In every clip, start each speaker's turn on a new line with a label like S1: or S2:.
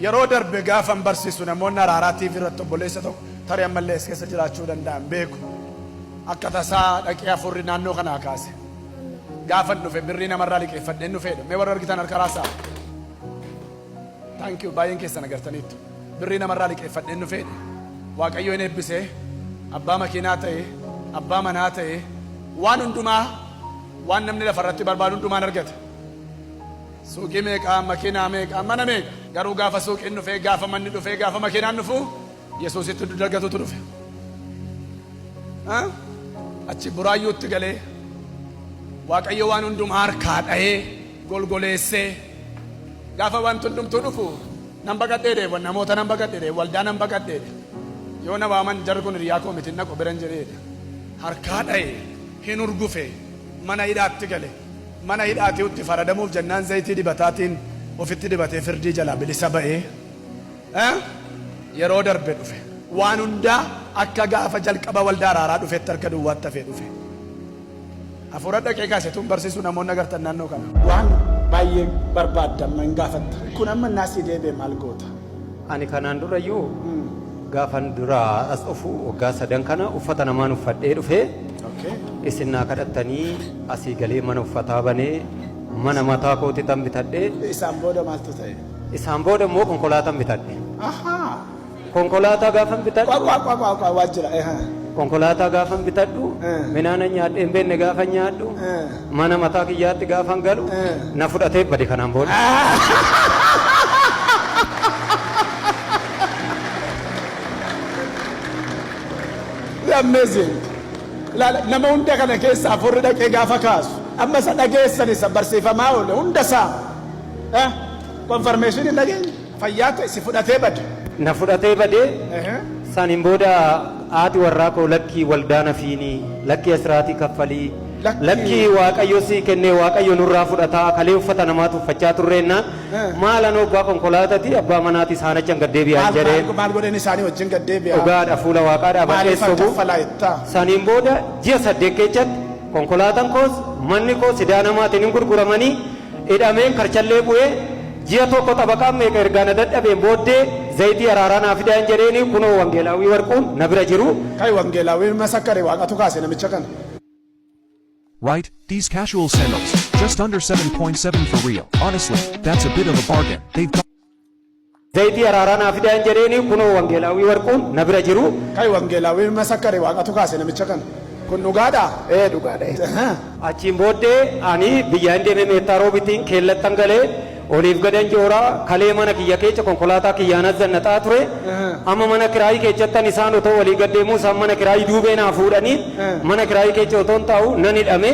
S1: yeroo darbe gaafan barsiisu namoonni araaraatiif irratti obboleessa tokko tarii ammallee keessa jiraachuu danda'an beeku akka tasaa dhaqee afurri naannoo kanaa kaase gaafan dhufe birrii namarraa liqeeffadheen dhufeedha mee warra argitan harka raasaa thank you baay'een keessan agartaniittu birrii namarraa liqeeffadheen dhufeedha waaqayyo hin eebbisee abbaa makiinaa ta'e abbaa manaa ta'e waan hundumaa waan namni lafarratti barbaadu hundumaan argate suuqii meeqaa makiinaa meeqaa mana meeqa garuu gaafa suuqiin dhufee gaafa manni dhufee gaafa makiinaan dhufu yesuusitti dargatutu dhufe achi buraayyuutti galee waaqayyo waan hundumaa harkaa dha'ee golgoleessee gaafa waan hundumtuu dhufu nan baqadhee namoota nan baqadhee waldaa nan baqadhee yoo na waaman jarri kun hiriyaa koo miti naqo biran jedheedha harkaa dha'ee hin urgufe mana hidhaatti gale mana hidhaatii utti faradamuuf jennaan zayitii dibataatiin ofitti dibatee firdii jalaa bilisa ba'ee yeroo darbe dhufe waan hundaa akka gaafa jalqaba waldaa araaraa dhufetti harka duwwaatti hafee dhufe hafuura dhaqee kaasetuun barsiisuu namoonni agartan naannoo kana waan baay'ee barbaadamma hin gaafatta kun amma naasii deebee maal goota
S2: ani kanaan durayyuu gaafan dura as dhufu waggaa 3 kana uffata namaan uffadhee dhufe isin naa kadhattanii asii galee mana uffataa banee mana mataa kooti tan bitadhee
S1: isaan booda maaltu ta'e
S2: isaan booda immoo konkolaataan bitadhe konkolaataa gaafan bitadhu
S1: waajjira
S2: konkolaataa gaafan bitadhu minaana nyaadheen beenne gaafan nyaadhu mana mataa kiyyaatti gaafan galu na fudhatee bade kanaan booda
S1: amazing nama hunda kana keessa afurri dhaqee gaafa kaasu amma isa dhageessan isa barsiifamaa oole hunda isaa konfirmeeshinii hin dhageenye fayyaa ta'e si fudhatee bade
S2: na fudhatee badee saniin booda haati warraa koo lakkii waldaana fiinii lakkii asiraatii kaffalii lakkii waaqayyo si kennee waaqayyo nurraa fudhataa kalee uffata namaatu uffachaa turreennaan maalan obbaa konkolaatati abbaa manaati isaanachan gaddeebi'an jedhee
S1: maal godheen isaanii wajjin gaddeebi'a
S2: dhugaadha fuula waaqaadhaa badheessugu
S1: saniin
S2: booda ji'a 8 keessatti konkolaataan koos manni koos sidaa namaatiin hin gurguramanii hidhameen karchallee bu'ee ji'a tokko xabaqaan meeqa ergaana dadhabeen booddee zayitii araaraa naa fidaan jedheeni kunoo wangeelaawii warquun na bira jiru
S1: kai wangeelaawii masakkare waaqatu kaase namicha kana
S3: Right, these casual sandals, just under 7.7 for real. Honestly, that's a bit of a bargain. They've got
S2: zayitii araaraa naa fidaan jedheeni kunoo wangeelaawii warquun na bira jiru
S1: kai wangeelaawii masakkare waaqatu kaase namicha kana kun dhugaadha dhugaadha
S2: achiin booddee ani biyyaan deemee meettaa roobitiin keellattan galee oliif gadan joora kalee mana kiyya keessa konkolaataa kiyyaanat zannataa ture amma mana kiraayii keessattan isaan otoo walii gaddeemuu isaan mana kiraayii duubee naa fuudhanii mana kiraayii keessa otoo hin taa'u nan hidhame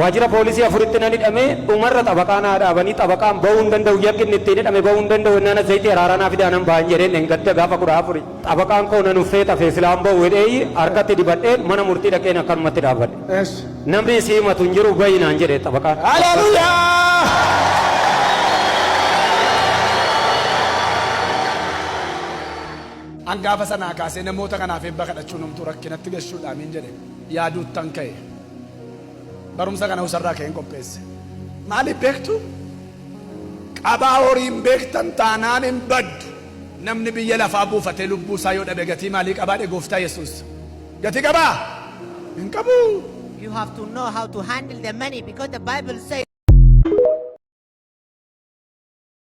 S2: waajjira poolisii afuritti nan hidhame dhumarra xabaqaa naa dhaabanii xabaqaan bahuu hin danda'u yakki inni ittiin hidhame bahuu hin danda'u innaan zayitii araaraa naa fidaanan ba'an jedheen hin gadda gaafa 14 xabaqaan koo nan uffee tafee silaan bahu hedhee harkatti dibadheen mana murtii dhaqeen akkanumatti dhaabbadhe namni si himatu hin jiru bayinaan jedhe xabaqaan
S1: haleluuyaa angaafa sanaa kaasee namoota kanaaf eebba kadhachuu numtu rakkinatti gashuudhaan hin jedhe yaaduuttan ka'e barumsa kana usarraa ka'een qopheesse maaliif beektu qabaa horiin beektan taanaan hin baddu namni biyya lafaa buufatee lubbuu isaa yoo dhabe gatii maalii qabaadhe gooftaa Yesuus gatii qabaa hin qabu.
S4: You have to know how to handle the money because the Bible says